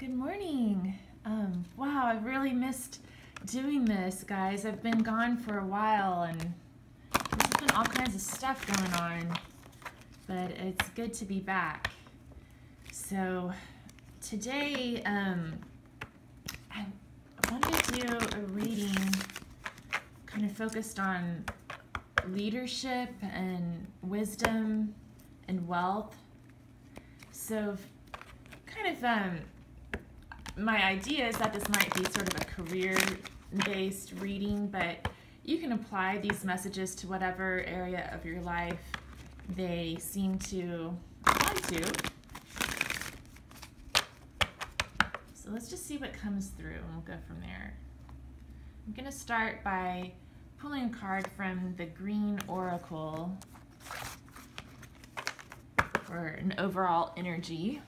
Good morning. Wow, I've really missed doing this, guys. I've been gone for a while and there's been all kinds of stuff going on, but it's good to be back. So today, I wanted to do a reading kind of focused on leadership and wisdom and wealth. So kind of my idea is that this might be sort of a career-based reading, but you can apply these messages to whatever area of your life they seem to apply to. So let's just see what comes through and we'll go from there. I'm going to start by pulling a card from the Green Oracle for an overall energy.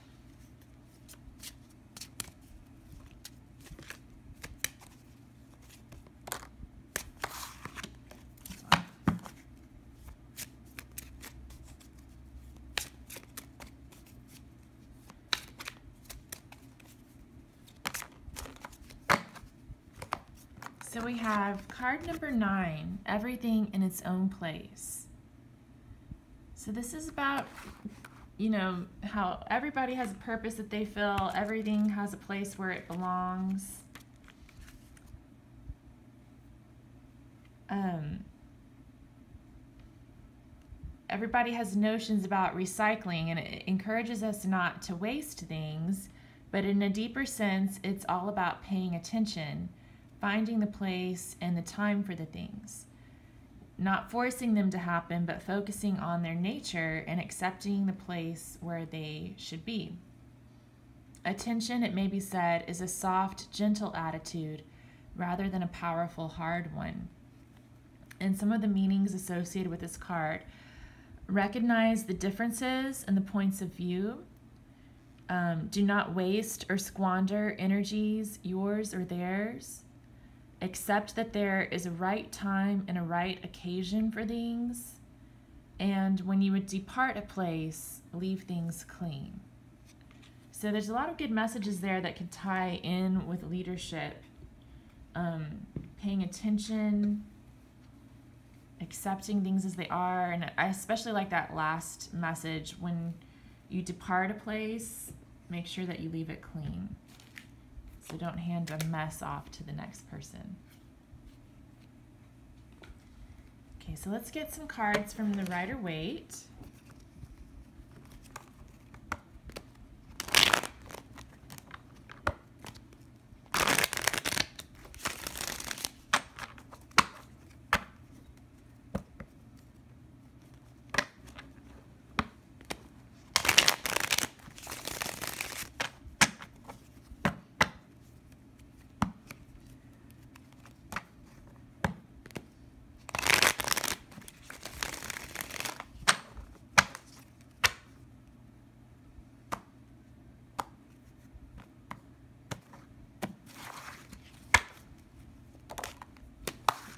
So we have card number 9, everything in its own place. So this is about, you know, how everybody has a purpose that they feel, everything has a place where it belongs. Everybody has notions about recycling, and it encourages us not to waste things, but in a deeper sense, it's all about paying attention, finding the place and the time for the things, not forcing them to happen, but focusing on their nature and accepting the place where they should be. Attention, it may be said, is a soft, gentle attitude rather than a powerful, hard one. And some of the meanings associated with this card: recognize the differences and the points of view. Do not waste or squander energies, yours or theirs. Accept that there is a right time and a right occasion for things. And when you would depart a place, leave things clean. So there's a lot of good messages there that can tie in with leadership. Paying attention, accepting things as they are. And I especially like that last message: when you depart a place, make sure that you leave it clean. So don't hand a mess off to the next person. Okay, so let's get some cards from the Rider-Waite.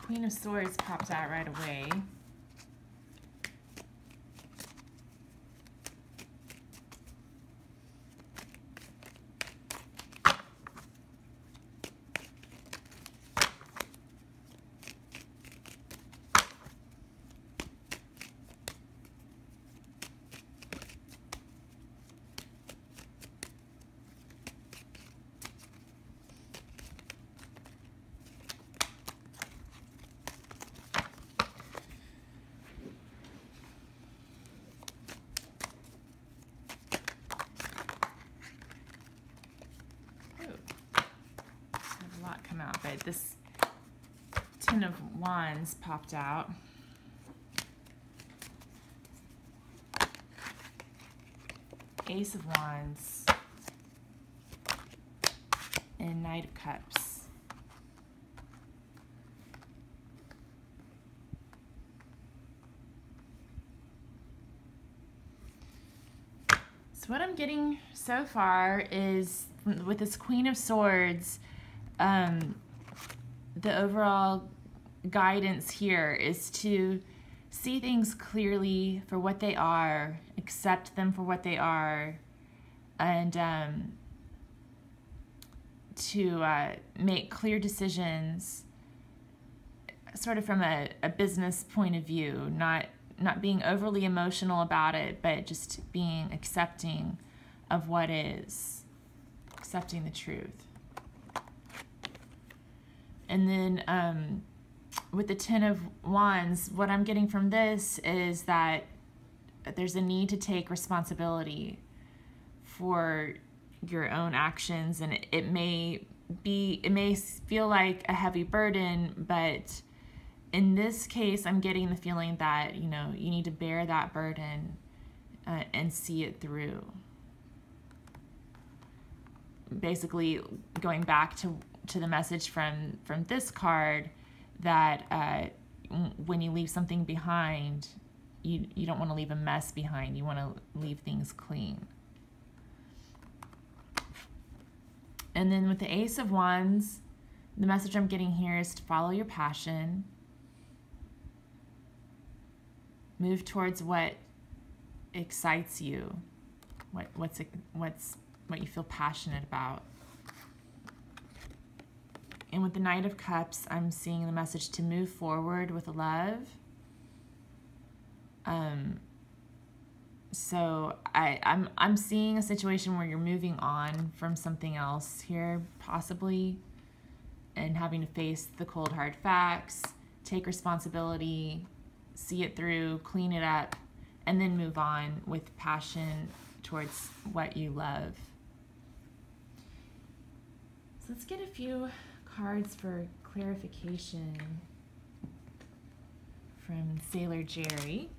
Queen of Swords popped out right away. Come out, but this Ten of Wands popped out. Ace of Wands and Knight of Cups. So what I'm getting so far is, with this Queen of Swords, the overall guidance here is to see things clearly for what they are, accept them for what they are, and make clear decisions, sort of from a business point of view, not being overly emotional about it, but just being accepting of what is, accepting the truth. And then with the Ten of Wands, what I'm getting from this is that there's a need to take responsibility for your own actions, and it may feel like a heavy burden, but in this case, I'm getting the feeling that, you need to bear that burden and see it through. Basically, going back to the message from this card, that when you leave something behind, you don't want to leave a mess behind. You want to leave things clean. And then with the Ace of Wands, the message I'm getting here is to follow your passion. Move towards what excites you, what you feel passionate about. And with the Knight of Cups, I'm seeing the message to move forward with love. So I'm seeing a situation where you're moving on from something else here, possibly, and having to face the cold hard facts, take responsibility, see it through, clean it up, and then move on with passion towards what you love. So let's get a few cards for clarification from Sailor Jerry.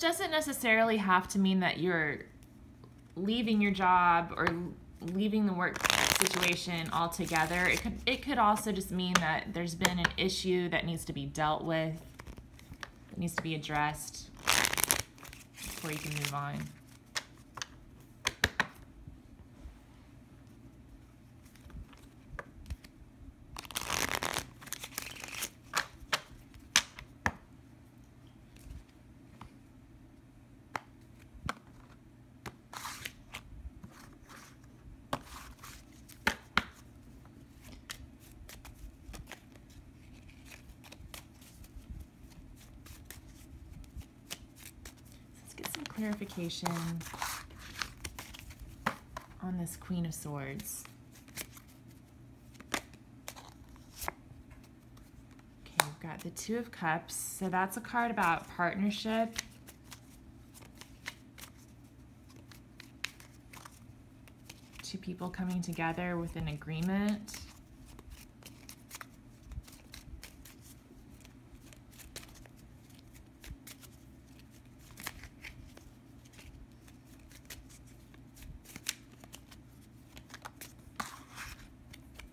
Doesn't necessarily have to mean that you're leaving your job or leaving the work situation altogether. It could also just mean that there's been an issue that needs to be dealt with, that needs to be addressed before you can move on. Clarification on this Queen of Swords. Okay, we've got the Two of Cups. So that's a card about partnership. Two people coming together with an agreement.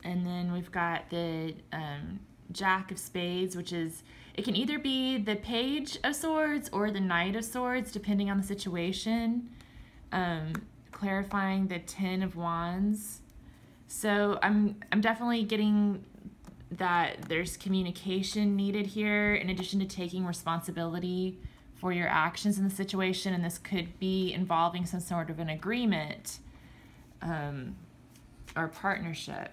And then we've got the Jack of Spades, which is, it can either be the Page of Swords or the Knight of Swords, depending on the situation. Clarifying the Ten of Wands. So I'm definitely getting that there's communication needed here, in addition to taking responsibility for your actions in the situation, and this could be involving some sort of an agreement or partnership.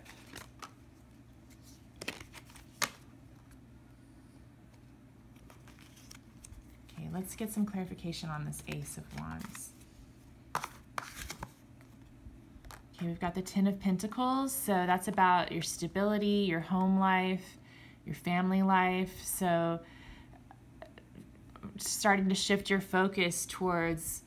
Okay, let's get some clarification on this Ace of Wands. Okay, we've got the Ten of Pentacles, so that's about your stability, your home life, your family life. So starting to shift your focus towards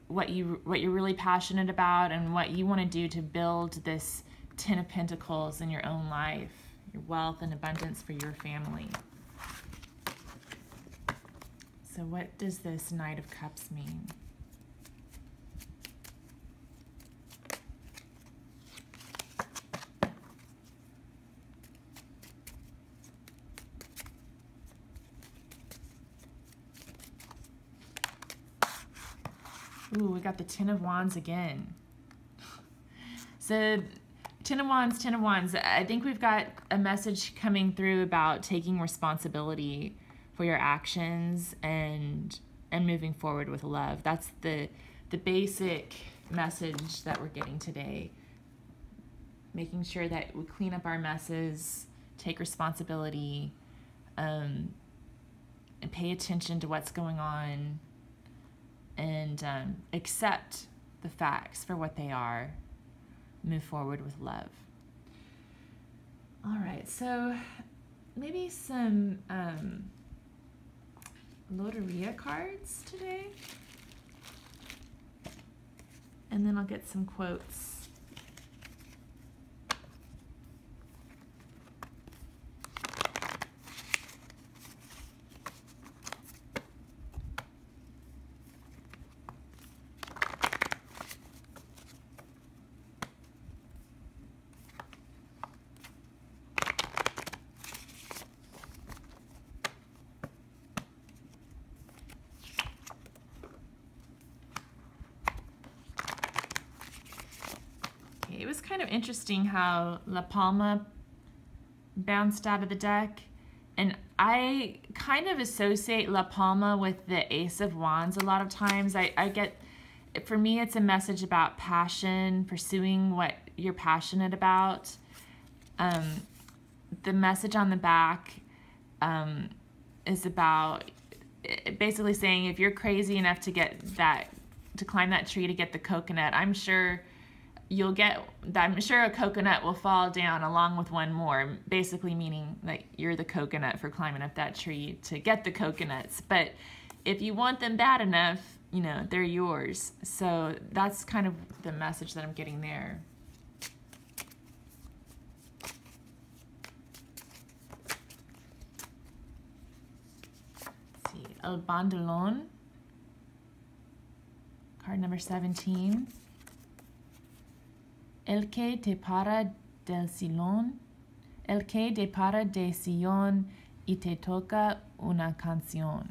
what you're really passionate about and what you want to do to build this Ten of Pentacles in your own life, your wealth and abundance for your family. So what does this Knight of Cups mean? Ooh, we got the Ten of Wands again. So Ten of Wands, Ten of Wands. I think we've got a message coming through about taking responsibility for your actions and moving forward with love. That's the basic message that we're getting today. Making sure that we clean up our messes, take responsibility, and pay attention to what's going on, and accept the facts for what they are. Move forward with love. All right, so maybe some Loteria cards today, and then I'll get some quotes. It was kind of interesting how La Palma bounced out of the deck, and I kind of associate La Palma with the Ace of Wands a lot of times. I get, for me, it's a message about passion, pursuing what you're passionate about. The message on the back is about basically saying if you're crazy enough to climb that tree to get the coconut, I'm sure a coconut will fall down along with one more, basically meaning that you're the coconut for climbing up that tree to get the coconuts. But if you want them bad enough, you know, they're yours. So that's kind of the message that I'm getting there. Let's see, El Bandolon, card number 17. El que te para del sillón, el que te para de sillón y te toca una canción.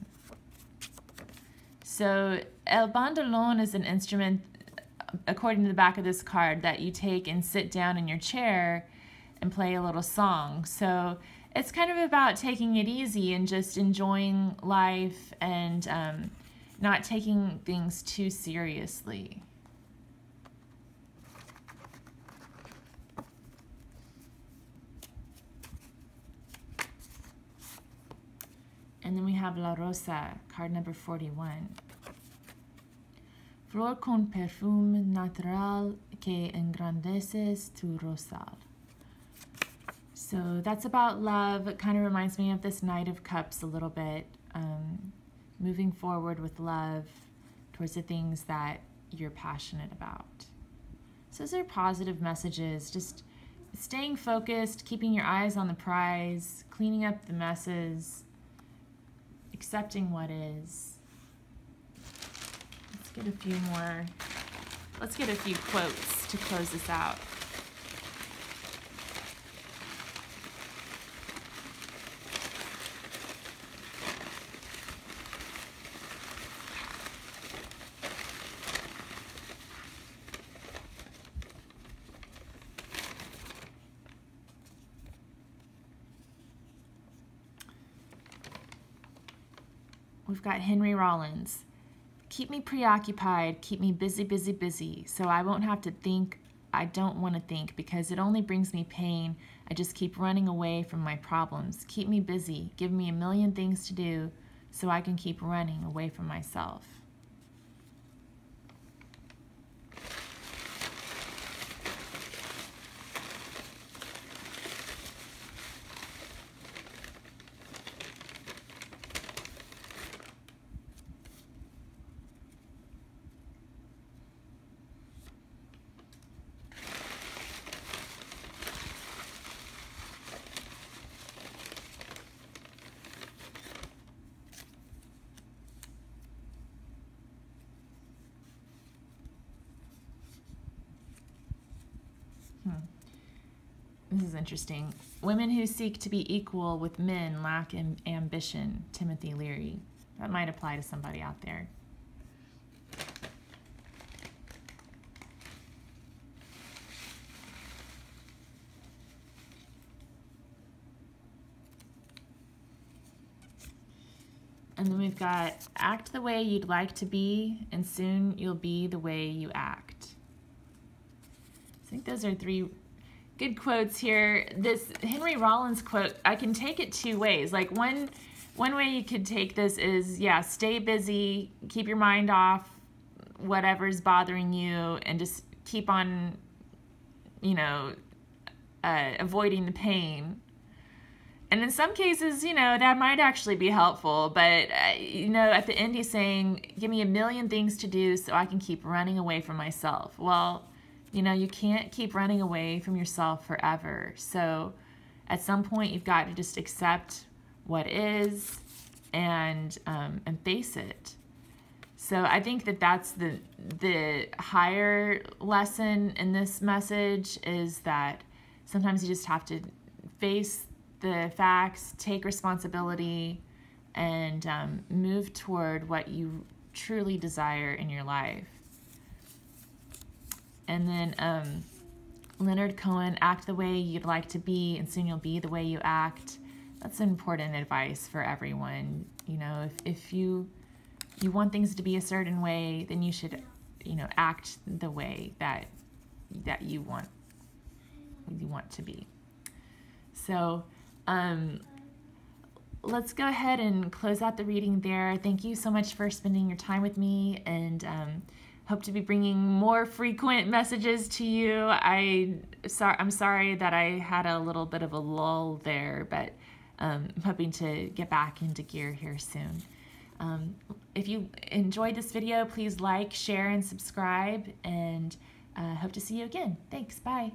So el bandolón is an instrument, according to the back of this card, that you take and sit down in your chair and play a little song. So it's kind of about taking it easy and just enjoying life and not taking things too seriously. And then we have La Rosa, card number 41. Flor con perfume natural que engrandeces tu rosal. So that's about love. It kind of reminds me of this Knight of Cups a little bit. Moving forward with love towards the things that you're passionate about. So those are positive messages. Just staying focused, keeping your eyes on the prize, cleaning up the messes, accepting what is. Let's get a few more. Let's get a few quotes to close this out. We've got Henry Rollins. Keep me preoccupied, keep me busy, busy, busy, so I won't have to think I don't want to think because it only brings me pain. I just keep running away from my problems. Keep me busy, give me a million things to do so I can keep running away from myself. This is interesting. Women who seek to be equal with men lack ambition. Timothy Leary. That might apply to somebody out there. And then we've got act the way you'd like to be, and soon you'll be the way you act. I think those are 3 good quotes here. This Henry Rollins quote, I can take it 2 ways. Like one way you could take this is, yeah, stay busy, keep your mind off whatever's bothering you, and just keep on, you know, avoiding the pain. And in some cases, you know, that might actually be helpful, but, you know, at the end he's saying, give me a million things to do so I can keep running away from myself. Well, you know, you can't keep running away from yourself forever. So at some point you've got to just accept what is and face it. So I think that that's the higher lesson in this message, is that sometimes you just have to face the facts, take responsibility, and move toward what you truly desire in your life. And then Leonard Cohen, act the way you'd like to be, and soon you'll be the way you act. That's important advice for everyone. You know, if you want things to be a certain way, then you should, you know, act the way that you want to be. So let's go ahead and close out the reading there. Thank you so much for spending your time with me, and hope to be bringing more frequent messages to you. I'm sorry that I had a little bit of a lull there, but I'm hoping to get back into gear here soon. If you enjoyed this video, please like, share, and subscribe, and hope to see you again. Thanks. Bye.